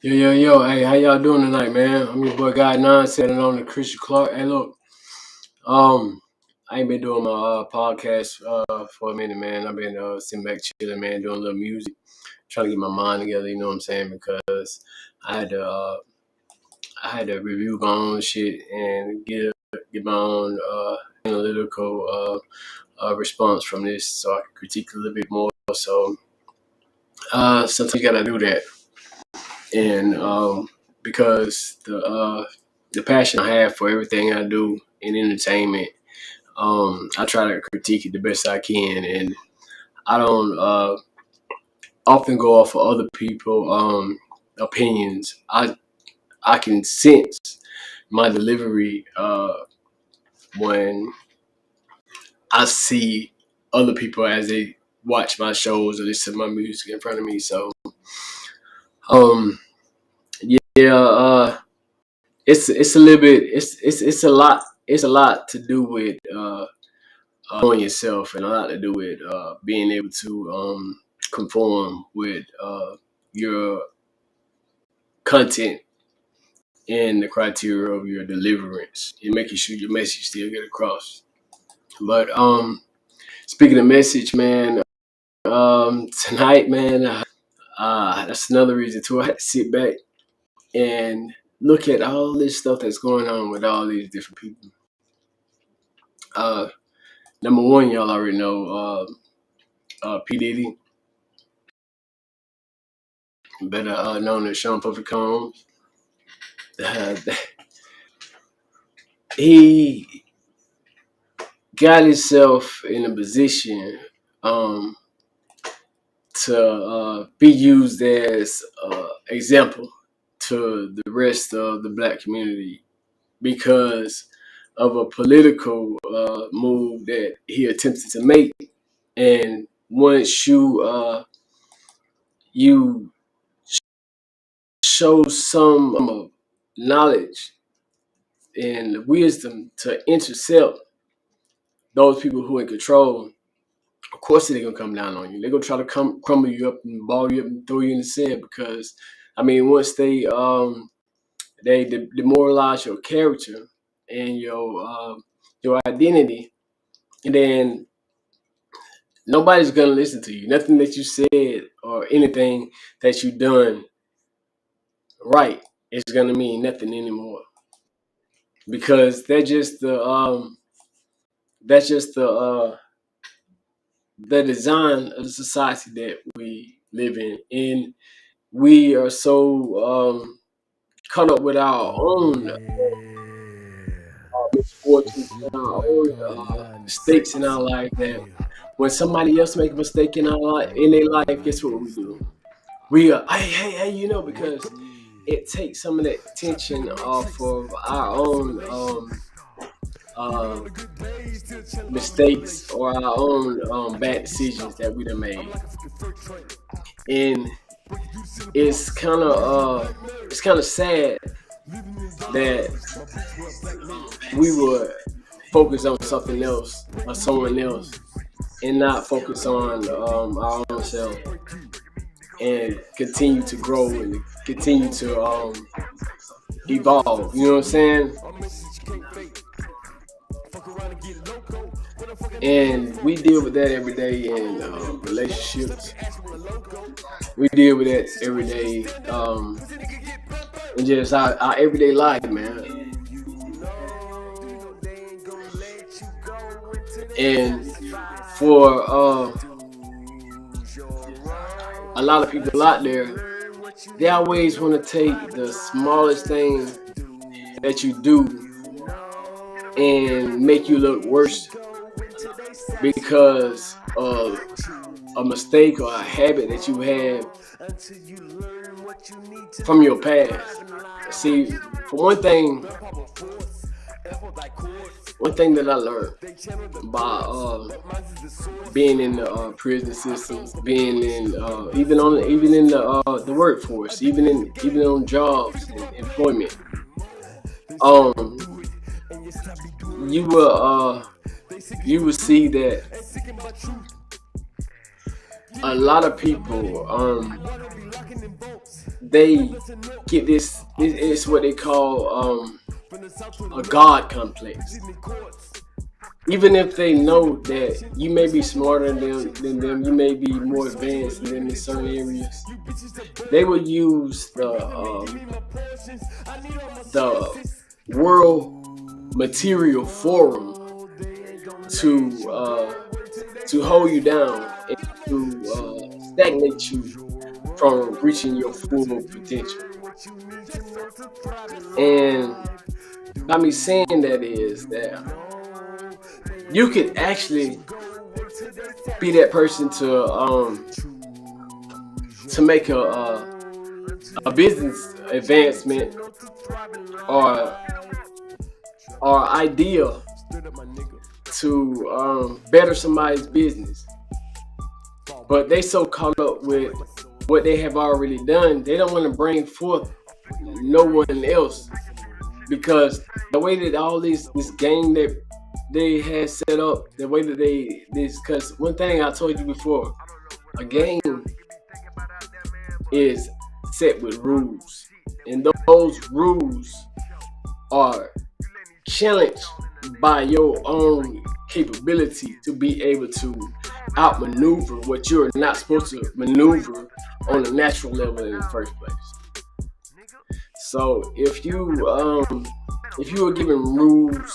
Yo. Hey, how y'all doing tonight, man? I'm your boy Guy Nine, sitting on the Christian Clark. Hey, look, um, I ain't been doing my podcast for a minute, man. I've been sitting back chilling, man, doing a little music, trying to get my mind together. You know what I'm saying? Because I had to uh, I had to review my own shit and get my own analytical response from this, so I can critique a little bit more. So sometimes you gotta do that, and because the passion I have for everything I do in entertainment, I try to critique it the best I can, and I don't often go off of other people opinions. I can sense my delivery when I see other people as they watch my shows or listen to my music in front of me. So um yeah, it's a little bit it's a lot to do with knowing yourself, and a lot to do with being able to conform with your content and the criteria of your deliverance and making sure your message still get across. But speaking of message, man, tonight, man, that's another reason too. I had to sit back and look at all this stuff that's going on with all these different people. Uh, Number one, y'all already know P Diddy, better known as Sean Puffy Combs. Uh, he got himself in a position um, to be used as example to the rest of the black community because of a political move that he attempted to make. And once you show some knowledge and wisdom to intercept those people who are in control, of course they're gonna come down on you. They're gonna try to crumble you up and ball you up and throw you in the sand because I mean once they demoralize your character and your identity, and then nobody's gonna listen to you. Nothing that you said or anything that you done right is gonna mean nothing anymore because that's just the design of the society that we live in, and we are so caught up with our own misfortunes and our own mistakes in our life that when somebody else make a mistake in their life, guess what we do? We are hey, because it takes some of that tension off of our own uh, mistakes or our own bad decisions that we done made, and it's kind of sad that we would focus on something else or someone else and not focus on our own self and continue to grow and continue to evolve. You know what I'm saying? And we deal with that every day in relationships. We deal with that every day in just our everyday life, man. And for a lot of people out there, they always want to take the smallest thing that you do and make you look worse because of a mistake or a habit that you have from your past. See, for one thing that I learned by being in the prison systems, being in even in the workforce, even on jobs and employment, um, you will you will see that a lot of people they get this. It's what they call a God complex. Even if they know that you may be smarter than them, you may be more advanced than them in certain areas, they will use the World Material Forum to hold you down and to stagnate you from reaching your full potential. And by me saying that is that you could actually be that person to make a business advancement or idea to better somebody's business, but they so caught up with what they have already done, they don't want to bring forth no one else, because the way that all this game that they had set up, the way that because one thing I told you before, a game is set with rules, and those rules are challenged by your own capability to be able to outmaneuver what you're not supposed to maneuver on a natural level in the first place. So if you were given rules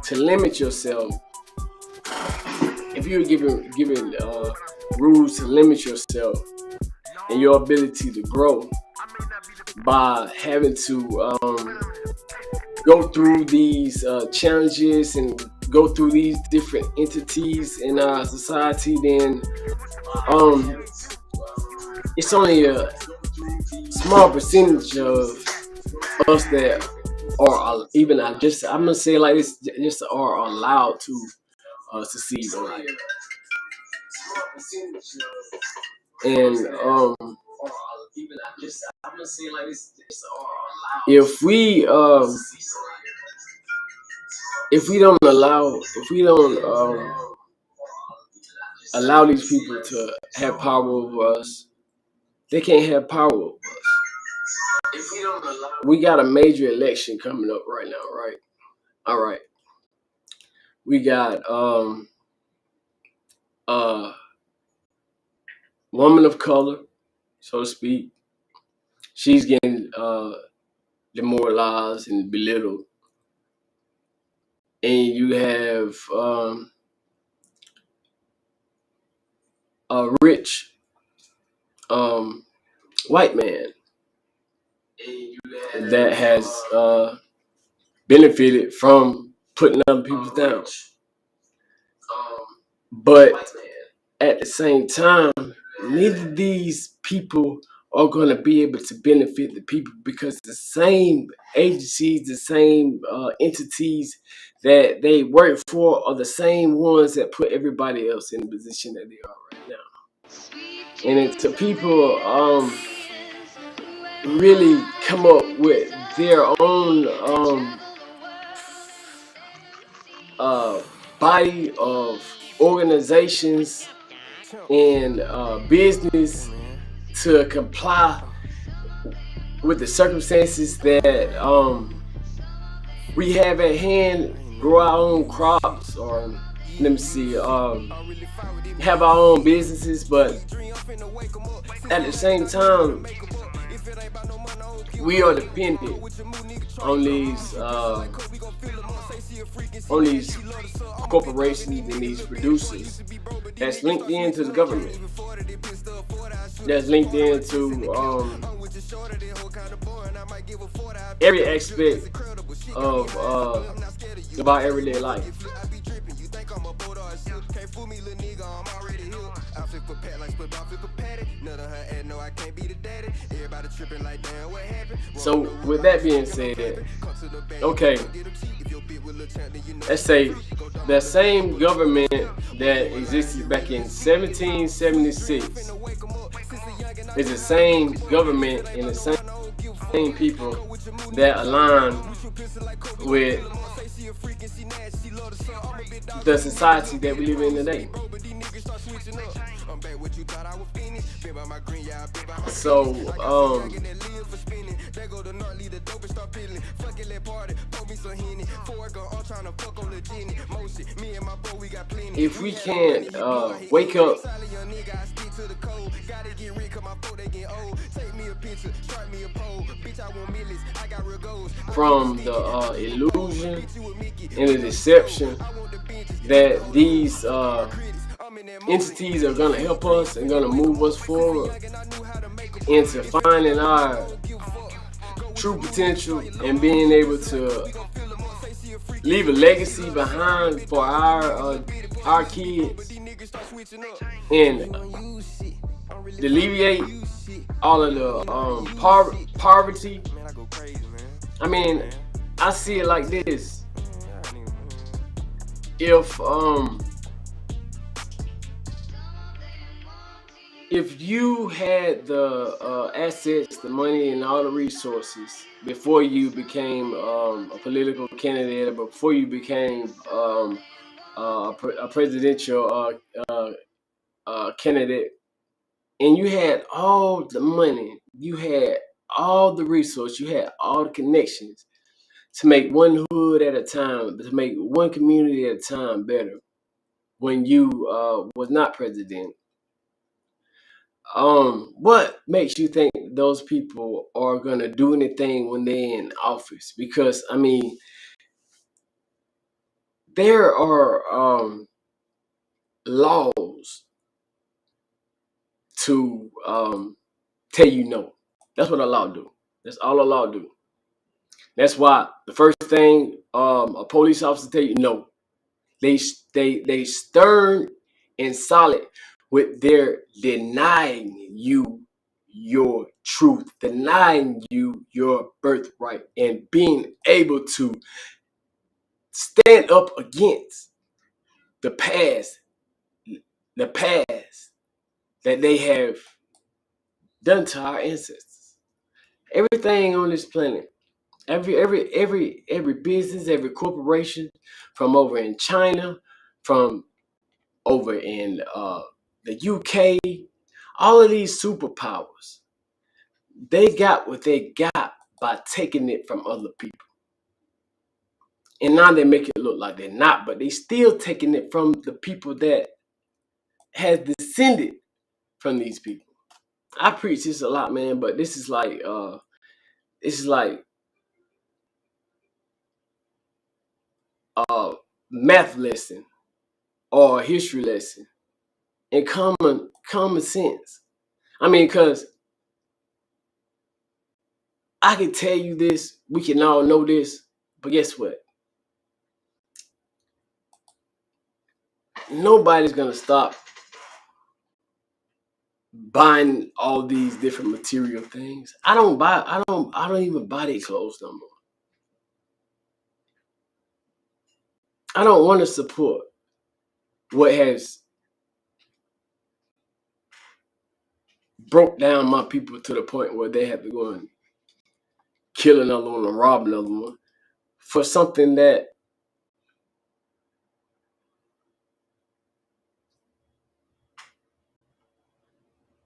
to limit yourself, if you were given rules to limit yourself and your ability to grow by having to go through these challenges and go through these different entities in our society, then it's only a small percentage of us that are even I'm gonna say it like this, just are allowed to succeed in life. And if we don't allow these people to have power over us, they can't have power over us. We got a major election coming up right now, right? All right. We got woman of color, so to speak. She's getting demoralized and belittled. And you have a rich white man that has benefited from putting other people down. But at the same time, neither of these people are going to be able to benefit the people, because the same agencies, the same entities that they work for are the same ones that put everybody else in the position that they are right now. And it's to people really come up with their own body of organizations and business to comply with the circumstances that we have at hand, grow our own crops, or let me see, have our own businesses, but at the same time, we are dependent on these corporations and these producers that's linked into the government, that's linked into every aspect of our everyday life. So with that being said, okay, let's say the same government that existed back in 1776 is the same government and the same people that align with the society that we live in today. So if we can't wake up from the illusion and the deception that these entities are going to help us and going to move us forward into finding our true potential and being able to leave a legacy behind for our kids and alleviate all of the poverty. I mean, I see it like this: if you had the assets, the money, and all the resources before you became a political candidate, or before you became a presidential candidate, and you had all the money, you had all the resources, you had all the connections to make one hood at a time, to make one community at a time better when you was not president. What makes you think those people are gonna do anything when they're in office? Because I mean, there are laws to tell you no. That's what a law do. That's all a law do. That's why the first thing a police officer tell you no. They stern and solid with their denying you your truth, denying you your birthright, and being able to stand up against the past, the past that they have done to our ancestors. Everything on this planet, every business, every corporation, from over in China, from over in the UK, all of these superpowers, they got what they got by taking it from other people. And now they make it look like they're not, but they still taking it from the people that has descended from these people. I preach this a lot, man, but this is like a math lesson or a history lesson and common sense. I mean, because I can tell you this, we can all know this, but guess what? Nobody's gonna stop buying all these different material things. I don't even buy their clothes no more. I don't want to support what has broke down my people to the point where they have to go and kill another one or rob another one for something that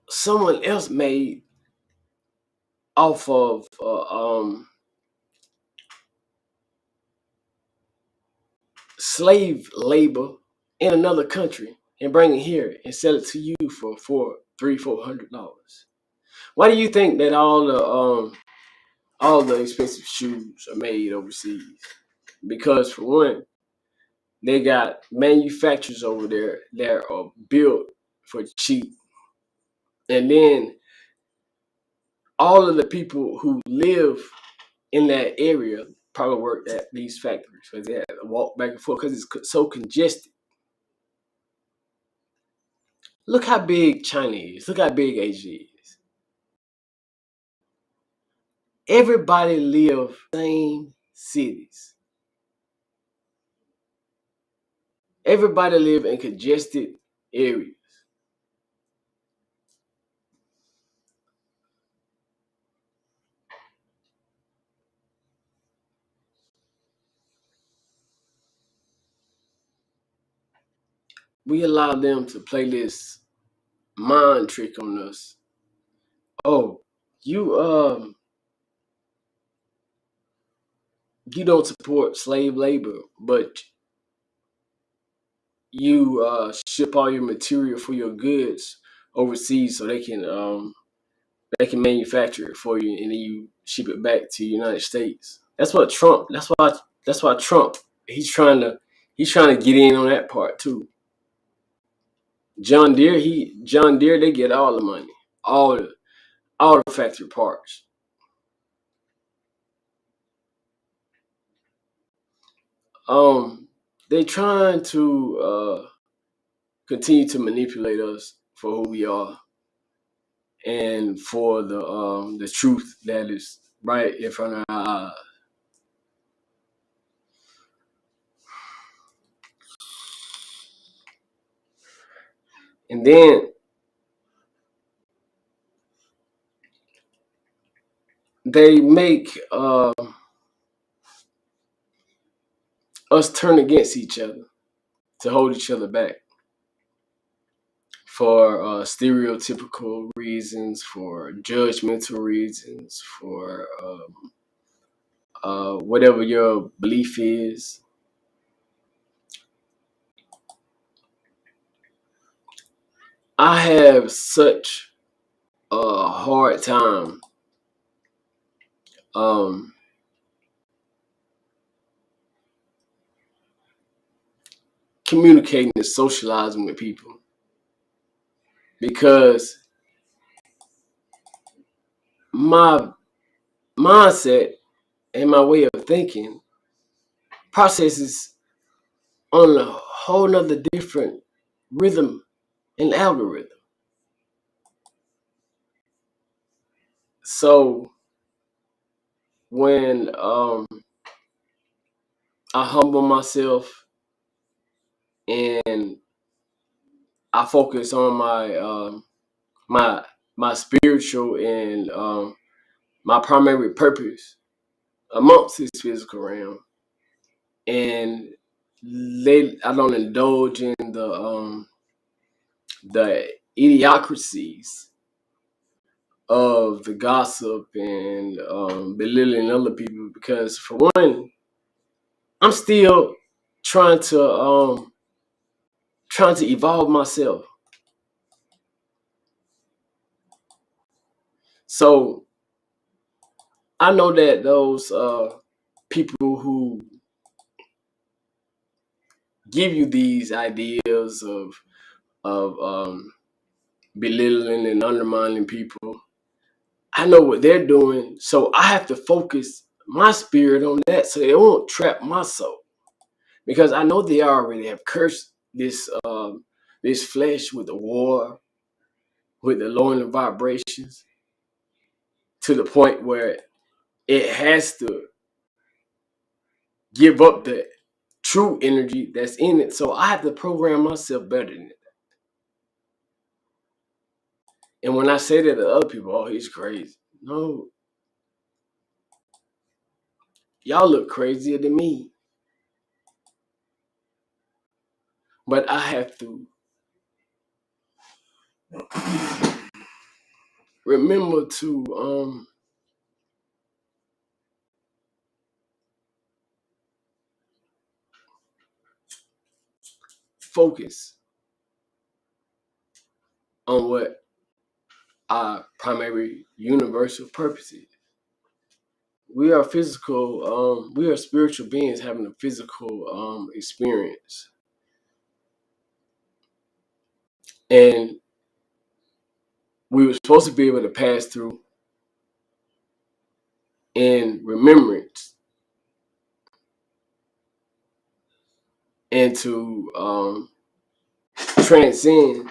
someone else made off of slave labor in another country and bring it here and sell it to you for $300-400. Why do you think that all the expensive shoes are made overseas? Because for one, they got manufacturers over there that are built for cheap, and then all of the people who live in that area probably work at these factories because they have to walk back and forth because it's so congested. Look how big China is. Look how big Asia is. Everybody live same cities. Everybody live in congested areas. We allow them to play this mind trick on us oh, you you don't support slave labor, but you ship all your material for your goods overseas so they can manufacture it for you and then you ship it back to the United States. That's what Trump. That's why Trump. He's trying to get in on that part too. John Deere. They get all the money, all the all the factory parts. They trying to continue to manipulate us for who we are and for the truth that is right in front of our eyes. And then they make us turn against each other to hold each other back for stereotypical reasons, for judgmental reasons, for whatever your belief is. I have such a hard time um, communicating and socializing with people because my mindset and my way of thinking processes on a whole nother different rhythm and algorithm. So when I humble myself and I focus on my my spiritual and my primary purpose amongst this physical realm, and I don't indulge in the idiocracies of the gossip and belittling other people because for one, I'm still trying to evolve myself. So I know that those people who give you these ideas of belittling and undermining people, I know what they're doing. So I have to focus my spirit on that so they won't trap my soul. Because I know they already have cursed this flesh with the war, with the lowering of vibrations, to the point where it has to give up the true energy that's in it. So I have to program myself better than it. And when I say that to other people, oh, he's crazy. No, y'all look crazier than me. But I have to remember to focus on what our primary universal purpose is. We are physical, we are spiritual beings having a physical experience. And we were supposed to be able to pass through in remembrance and to transcend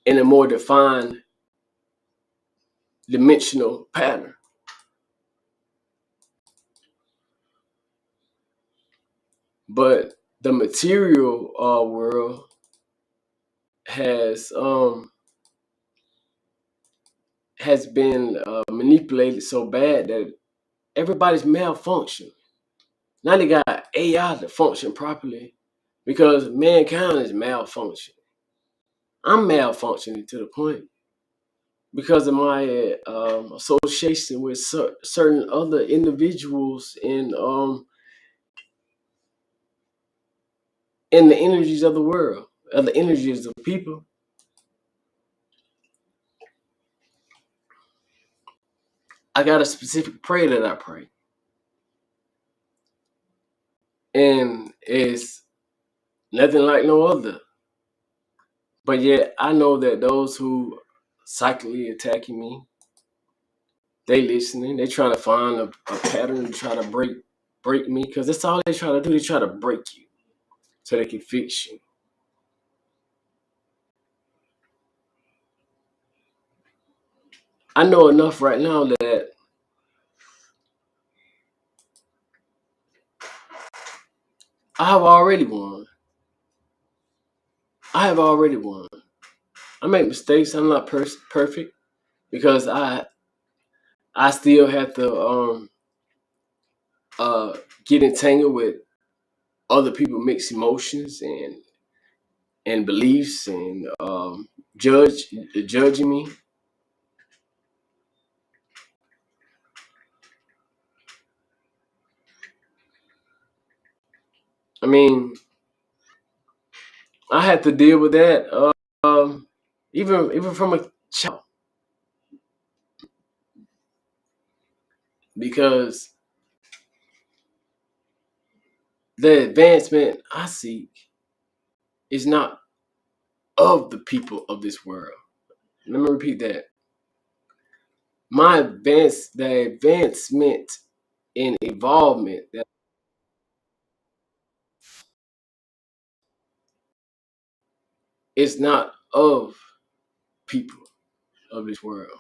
in a more defined dimensional pattern. But the material world has been manipulated so bad that everybody's malfunction. Now they got AI to function properly because mankind is malfunctioning. I'm malfunctioning to the point. because of my association with certain other individuals in the energies of the world, of the energies of people. I got a specific prayer that I pray, and it's nothing like no other. But yet, I know that those who psychically attacking me, they listening. They trying to find a pattern to try to break me, because that's all they try to do. They try to break you so they can fix you. I know enough right now that I have already won. I have already won. I make mistakes. I'm not perfect because I still have to uh get entangled with other people mixed emotions and beliefs and judging me. I mean, I had to deal with that even from a child, because the advancement I seek is not of the people of this world. Let me repeat that. The advancement and involvement that is not of people of this world.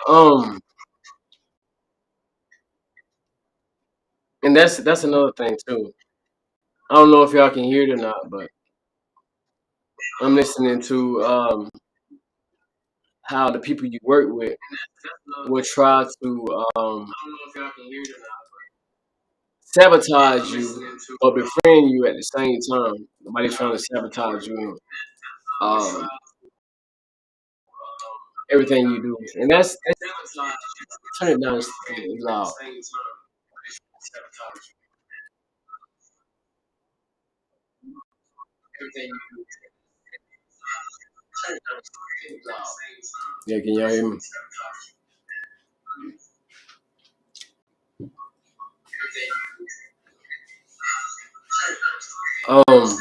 Um, and that's another thing too. I don't know if y'all can hear it or not, but I'm listening to how the people you work with will try to sabotage you or befriend you at the same time. Nobody's trying to sabotage you. Um, Everything you do, and that's turn it down. It's loud. Yeah, can y'all hear me? Um,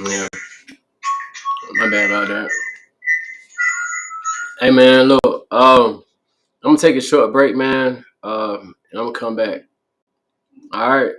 yeah, my bad about that. Hey man, look, I'm gonna take a short break, man. And I'm gonna come back. All right.